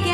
के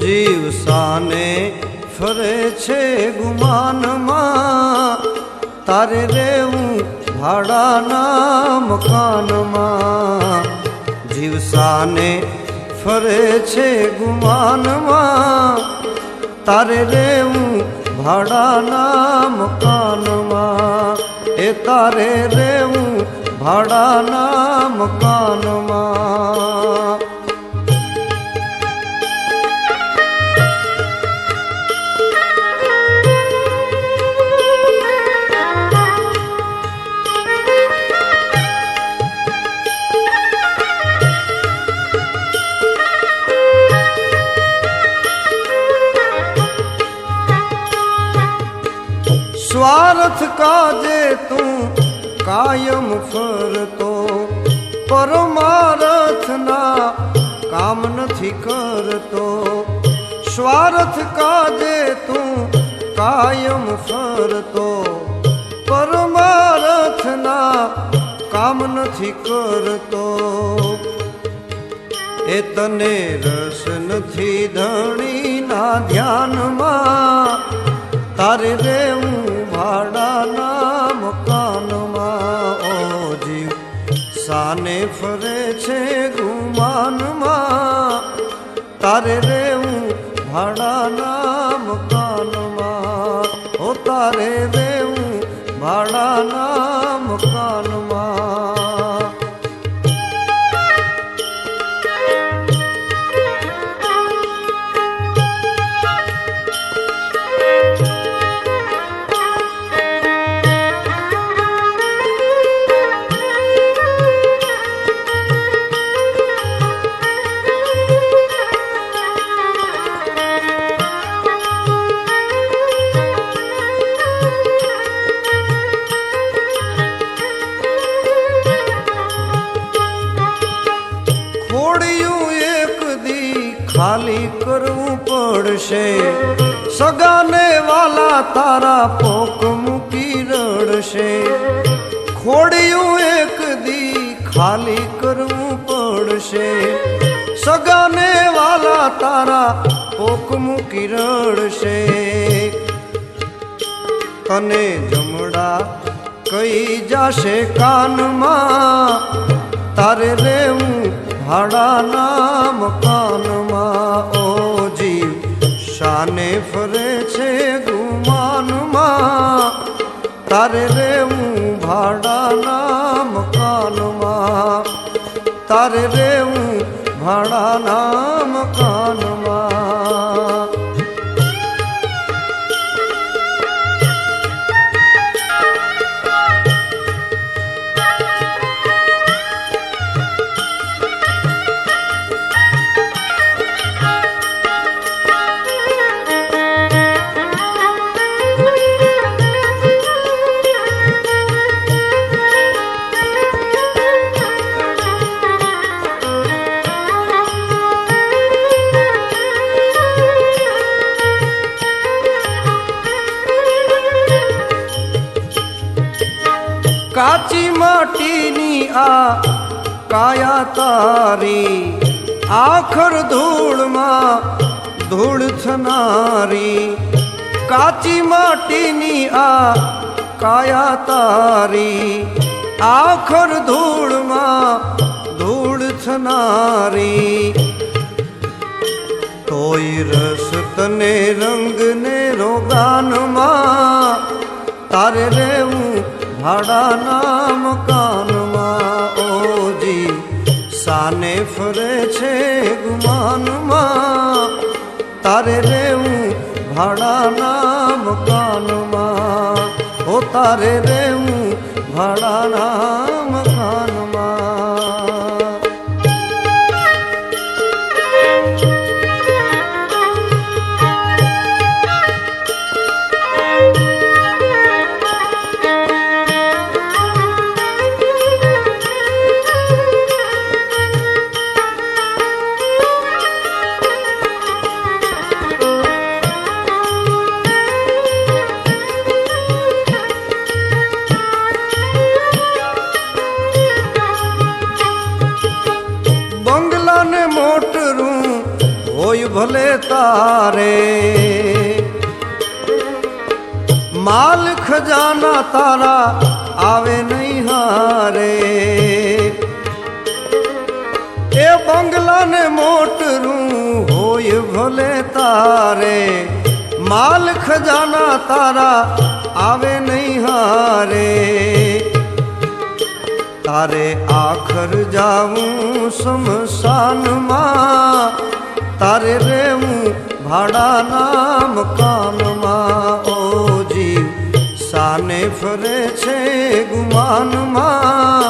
જીવ સાને ફરે છે ગુમાનમાં, તારે રેવું ભાડાના મકાનમાં. જીવ સાને ફરે છે ગુમાનમાં, તારે રેવું ભાડાના મકાનમાં. એ તારે રેવું ભાડાના મકાનમાં. स्वार्थ काजे तू कायम फरतो, परमार्थ ना काम नथी करतो. स्वार्थ काजे तू कायम फरतो, परमार्थ ना काम नथी करतो. ए तने रस नथी धणी ना ध्यान मां, तारे रेવું ભાડાના મકાનમાં. ઓ જીવ સાને ફરે છે ગુમાનમાં, તારે રેવું ભાડાના મકાનમાં. ઓ તારે રેવું ભાડાના મકાનમાં. ખાલી કરવું પડશે, સગાને વાલા તારા પોક મૂકી રડશે. ખોડિયું એક દી ખાલી કરવું પડશે, સગાને વાલા તારા પોક મૂકી રડશે. તને જમડા કઈ જાશે કાનમાં, તારે રેવું ભાડાના મકાનમાં. ઓ જીવ શાને ફરે છે ગુમાનમાં, તારે રેવું ભાડાના મકાનમાં. તારે રેવું ભાડાના મકાનમાં. કાચી માટીની આ કાયા તારી, આખર ધૂળમાં ધૂળ થનારી. કાચી માટીની આ કાયા તારી, આખર ધૂળમાં ધૂળ થનારી. તોય રસ તને રંગને રોગાનમાં, તારે રેવું ભાડાના મકાનમાં. ઓ જીવ સાને ફરે છે ગુમાનમાં, તારે રેવું ભાડાના મકાનમાં. ઓ તારે રેવું ભાડાના મકાનમાં. હોય ભલે તારે માલ ખજાના તારા આવે નહીં હારે એ બંગલા ને મોટરું હોય ભલે તારે માલ ખજાના તારા આવે નહીં હારે તારે આખર જાવું શમશાનમાં તારે રેવું ભાડાના મકાનમાં ઓ જીવ સાને ફરે છે ગુમાનમાં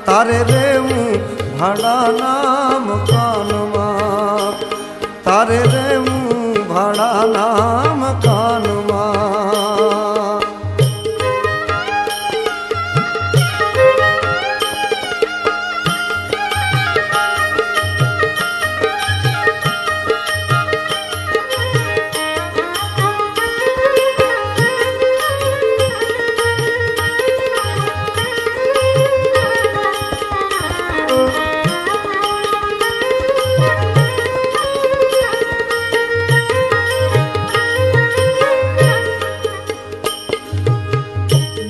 તારે રેવું ભાડાના મકાનમાં તારે રેવું ભાડાના મકાનમાં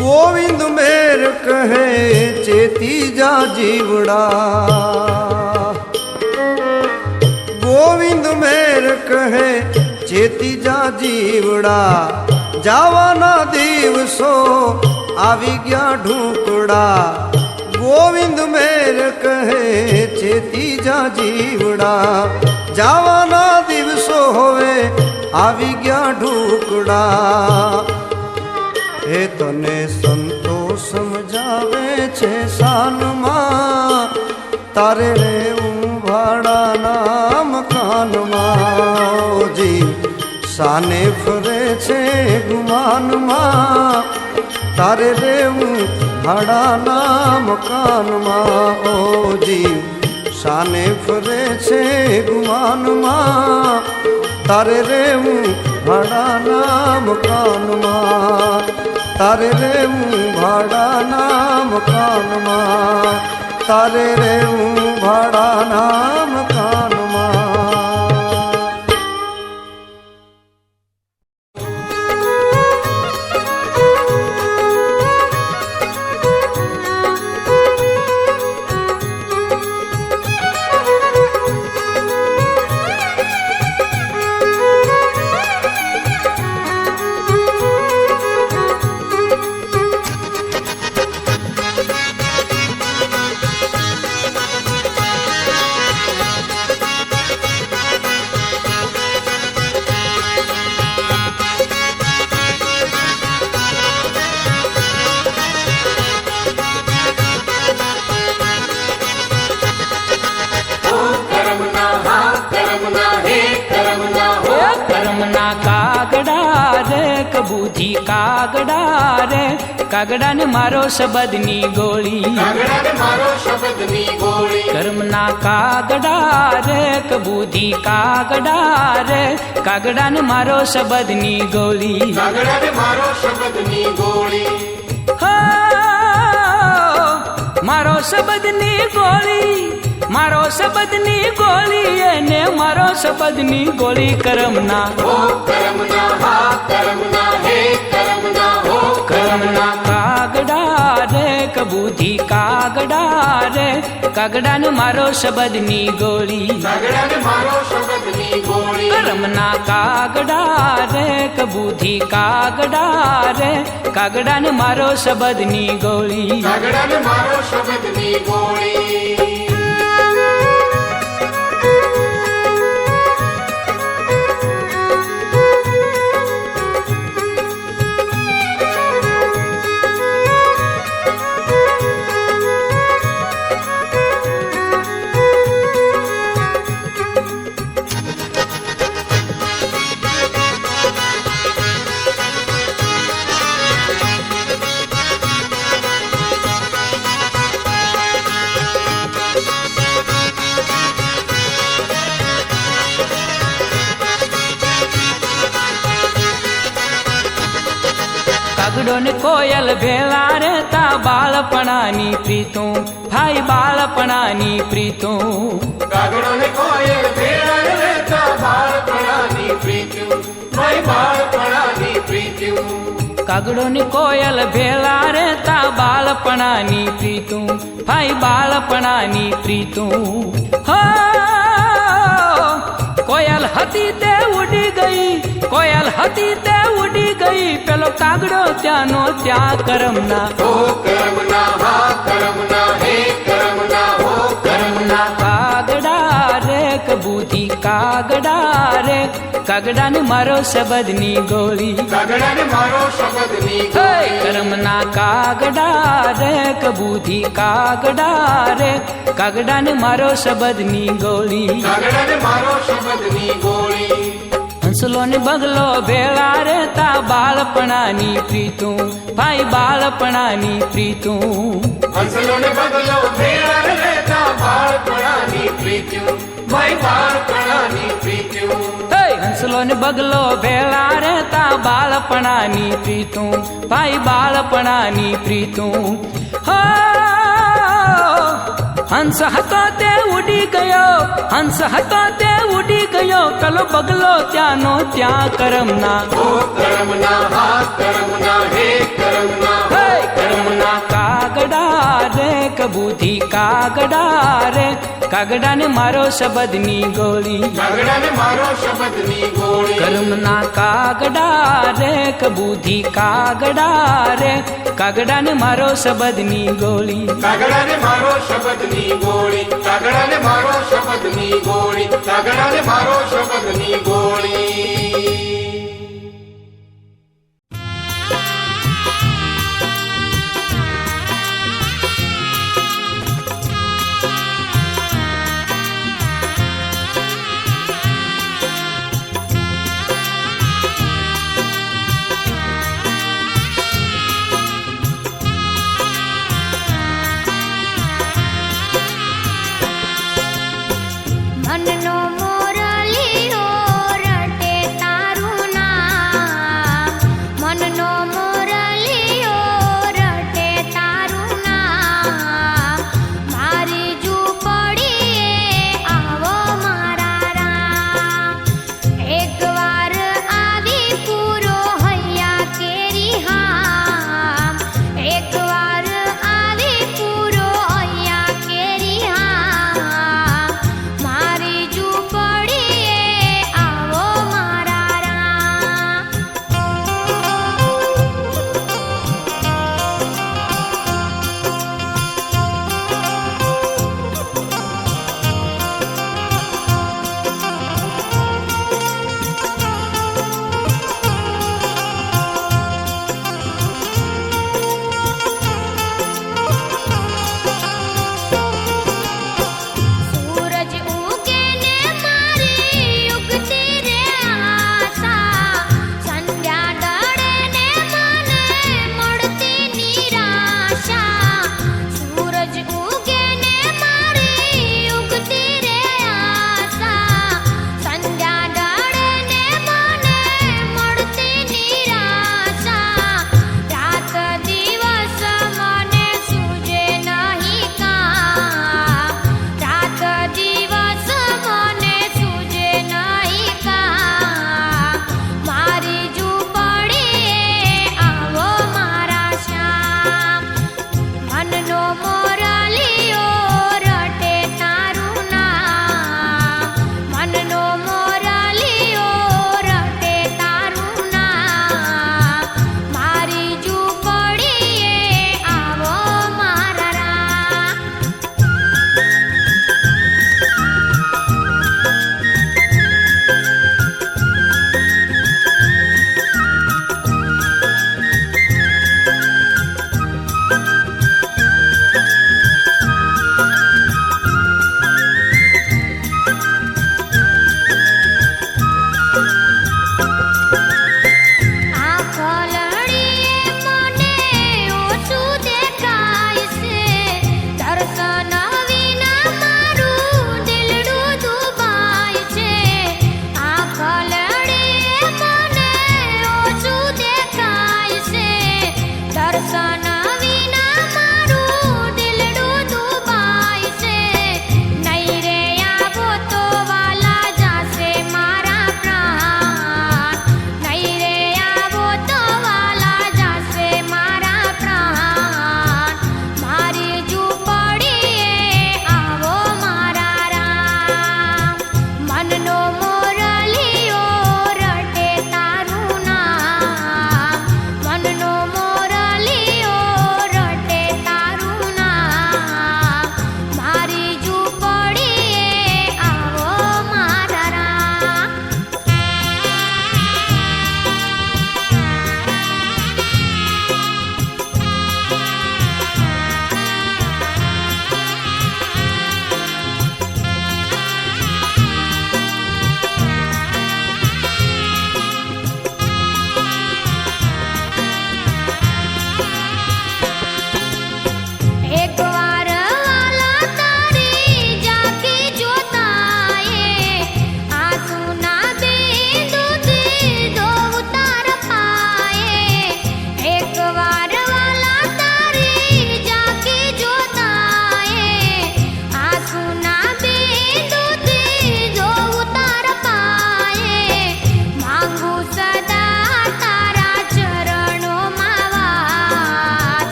गोविंद मेर कहे चेती जा जीवड़ा गोविंद मेर कहे चेती जा जीवड़ा जावाना दिवसो આવી ગયા ઢૂકડા ગોવિંદ મેર કહે ચેતી જા જીવડા જાવાના દિવસો હવે આવી ગયા ઢૂકડા હે તને સંતો સમજાવે છે સાનમાં તારે રેવું ભાડાના મકાનમાં જી સાને ફરે છે ગુમાનમાં તારે રેવું ભાડાના મકાનમાં ઓ જી સાને ફરે છે ગુમાનમાં તારે રેવું ભાડાના મકાનમાં તારે રેવું ભાડાના મકાનમાં તારે રેવું ભાડાના મકાનમાં બુધી કાગડા રે કાગડા ને મારો શબ્દની ગોળી કર્મના કાગડા રે કબૂધી કાગડા રે કાગડા ને મારો શબ્દની ગોળી મારો શબ્દની ગોળી મારો શબ્દની ગોળી એને મારો શબ્દની ગોળી કર્મના કર્મના કાગડા રે કબૂધી કાગડા રે કાગડા ને મારો શબ્દની ગોળી કર્મના કાગડા રે કબૂધી કાગડા રે કાગડા ને મારો શબ્દની ગોળી કાગડો ને કોયલ ભેળા રહેતા બાળપણાની પ્રીતું ભાઈ બાળપણાની પ્રીતું કાગડો ને કોયલ ભેળા રહેતા ભાઈ બાળપણાની પ્રીત્યું. કાગડો ની કોયલ ભેલા રહેતા બાળપણાની પ્રીતું, ભાઈ બાળપણાની પ્રીતું. હો કોયલ હતી તે ઉડી ગઈ, કોયલ હતી તે ઉડી ગઈ, પેલો કાગડો ત્યાંનો ત્યાં કરમના. હો કરમના, હા કરમના, હે કરમના, હો કરમના. કાગડા રે કબૂતી કાગડા રે, કાગડા ને મારો શબ્દની ગોળી. કાગડાને મારો શબ્દની હે ગોળી. કરમના કાગડા રે કબૂતી કાગડા રે, કાગડા ને મારો શબ્દની ગોળી. કાગડાને મારો શબ્દની ગોળી. હંસલો ને બગલો ભેળા રહેતા બાળપણાની પ્રીતું, ભાઈ બાળપણાની પ્રીતું. હંસલો ને બગલો ભેળા રહેતા બાળપણાની પ્રીત્યું, ભાઈ બાળપણાની પ્રીત્યું. હે હંસલો ને બગલો ભેળા રહેતા બાળપણાની પ્રીતું, ભાઈ બાળપણાની પ્રીતું. હો હંસ હતો તે ઉડી ગયો, હંસ હતો તે ઉડી ગયો, પેલો બગલો ત્યાંનો ત્યાં કરમના. હો કરમના, હા કરમના, હે કરમના, હે કરમના કાગડા રે કબૂતી કાગડા રે, કાગડા ને મારો શબ્દની ગોળી. કાગડાને મારો શબ્દની ગોળી. કરમના કાગડા રે કબૂતી કાગડા રે, કાગડા ને મારો શબ્દની ગોળી. કાગડાને મારો શબ્દની ગોળી. કાગડાને મારો શબ્દની ગોળી. કાગડાને મારો શબ્દની ગોળી. મનનો મોરલીઓ રટે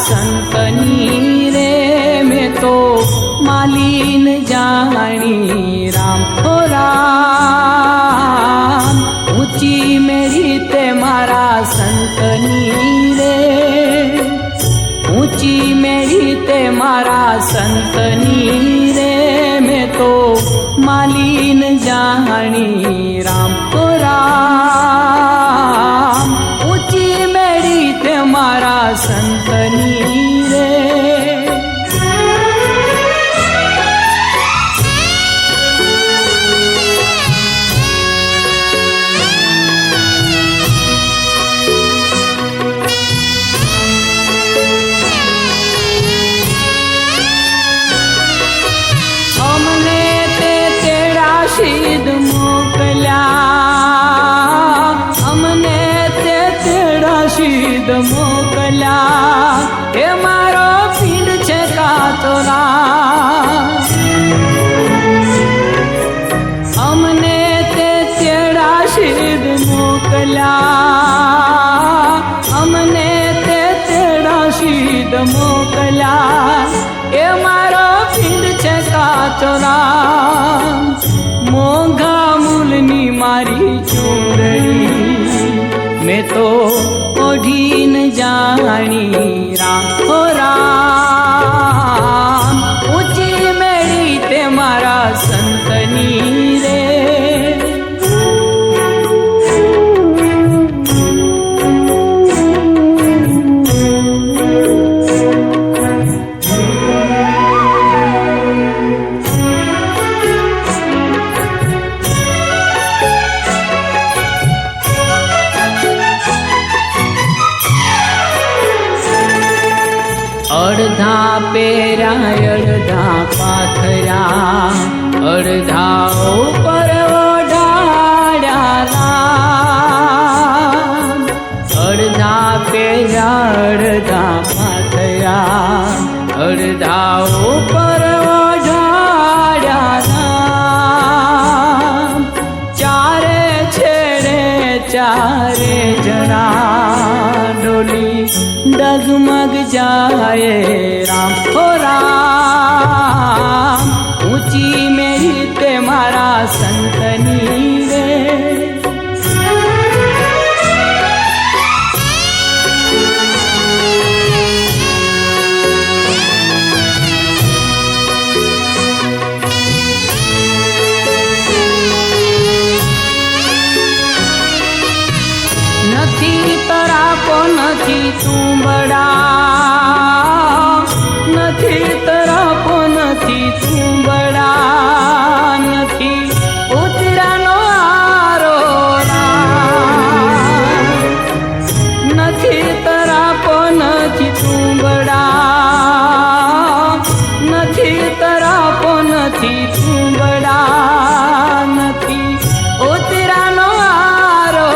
संतनी रे मैं तो मालीन जानी राम हो राम ऊंची मेरी ते मारा संतनी रे ऊंची मेरी ते मारा संतनी रे मैं तो मालीन जानी राम हो राम ऊंची मेरी ते मारा संतनी रे अमने ते तेरा शीद मोकल्या हे मारो पीर छे का तोरा अमने ते तेरा शीद मोकल्या अमने ते तेरा शीद मोकल्या हे मारो पीर छे का तोरा मोंघा मूलनी मारी चूड़ड़ी मैं तो ओढ़ी न जानी राम हो राम ऊंची मेरी ते मारा संतनी रे अर्धा पेरा अर्धा पाथरा अर्धा ऊपर ओढ़ाड़ा अर्धा पेरा अर्धा पाथरा अर्धा ऊपर ओढ़ाड़ा चारे छेड़े चारे जना डोली डगमग जाए राम हो राम ऊंची मेरी ते मारा संतनी रे नथी तरा को नथी तू बड़ा नथी तरा को नथी तू बड़ा नथी उतरा नो आरो नथी तरा को नथी तू बड़ा नथी तरा को नथी तू बड़ा नथी उतरा नो आरो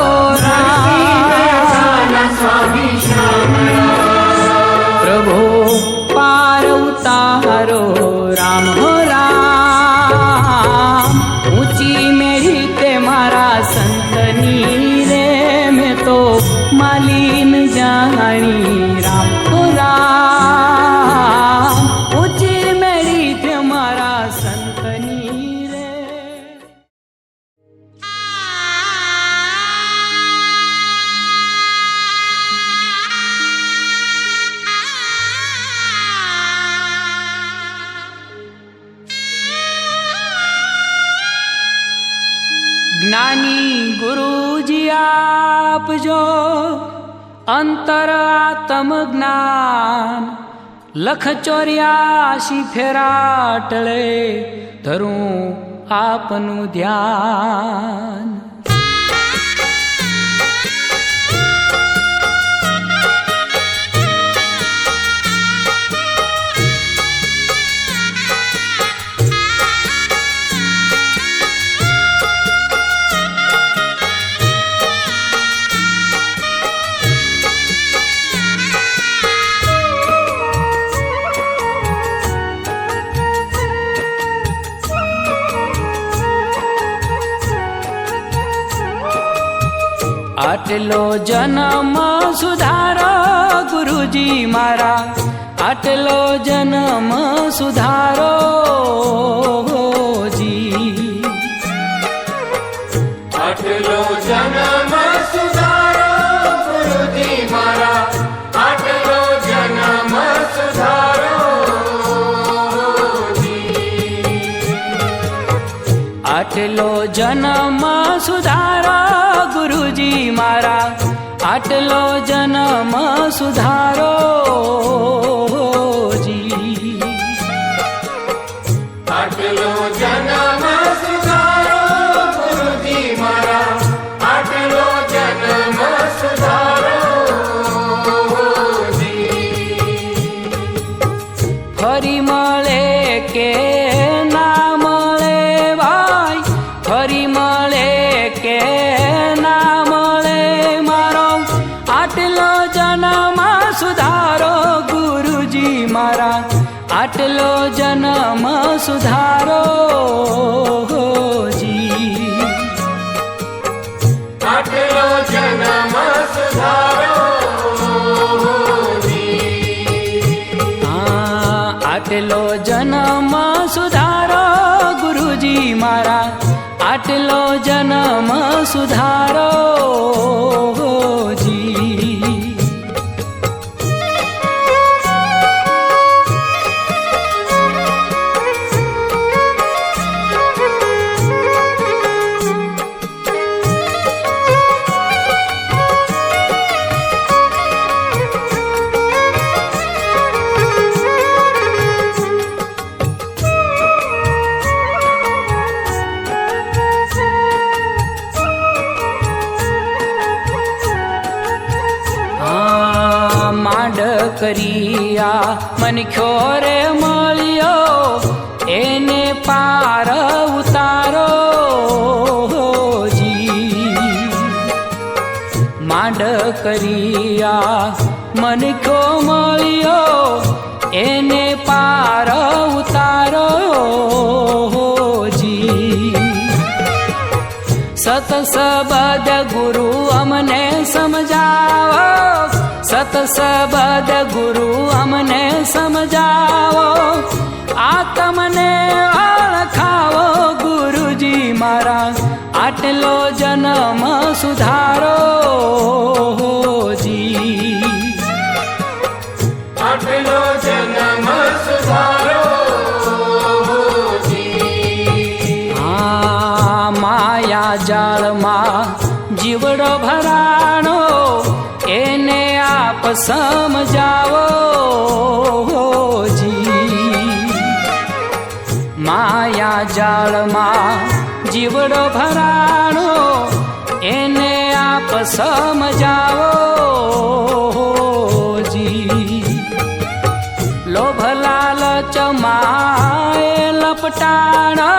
प्रभु पार उतारो राम हो राम ऊंची मेरी ते मारा संतनी रे मैं तो मालीन जानी राम हो राम ऊंची मेरी ते मारा संतनी रे ज्ञानी गुरुजी आप जो अंतर आत्म ज्ञान लख 84 फेरा टळे धरूं आपनु ध्यान આટલો જન્મ સુધારો ગુરુજી મારા આટલો જન્મ સુધારો જી, આટલો જન્મ સુધારો ગુરુજી મારા, આટલો જન્મ સુધારો આટલો જન્મ સુધારો ગુરુજી મારા, આટલો જન્મ સુધારો જી, આટલો જન્મ સુધારો ગુરુજી મારા, આટલો જન્મ સુધારો ફરી મળે કે ના મળે ભાઈ, ફરી મળે કે ના મળે મારો, આટલો જન્મ સુધારો ગુરુજી મારા, આટલો જન્મ સુધારો જી, આટલો જન્મ સુધારો આટલો જન્મ સુધારો ગુરુજી મારા, આટલો જન્મ સુધારો જી, માંડ કરિયા મનખ્યો રે મળ્યો, એને પાર ઉતારો જી, માંડ કરિયા મનખ્યો મળ્યો, એને પાર ઉતારો જી, સત સબદ ગુરુ અમને સમજાવો, સત સબદ ગુરુ અમને સમજાવો, આ તમને ઓળખાવો ગુરુજી મારા, આટલો જન્મ સુધારો જી, આટલો જન્મ સુધારો માયા જાળમાં જીવડો ભરાણો, એને આપ સમજાવો જી, માયા જાળમાં જીવડો ભરાણો, એને આપ સમજાવો જી, લોભ લાલચ માએ લપટાણો,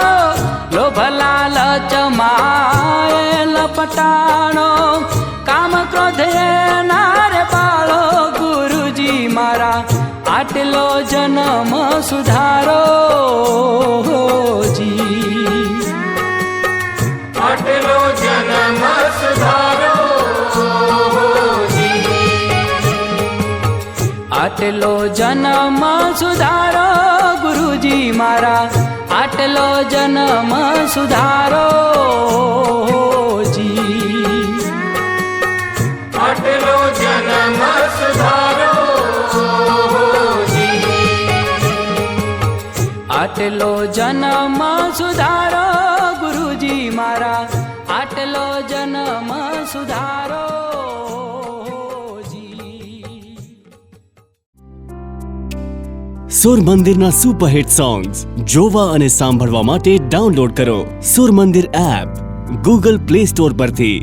લોભ લાલચ માએ લપટાણો, કામ ક્રોધ નારે પાળો ગુરુજી મારા, આટલો જન્મ સુધારો જી, આટલો જન્મ સુધારો આટલો જન્મ સુધારો ગુરુજી મારા, આટલો જન્મ સુધારો જી, આટલો જન્મ સુધારો આટલો જન્મ સુધારો ગુરુજી મારા, આટલો જન્મ સુધારો જી. સુર મંદિરના સુપરહિટ સોંગ્સ જોવા અને સાંભળવા માટે ડાઉનલોડ કરો સુર મંદિર એપ ગૂગલ પ્લે સ્ટોર પરથી.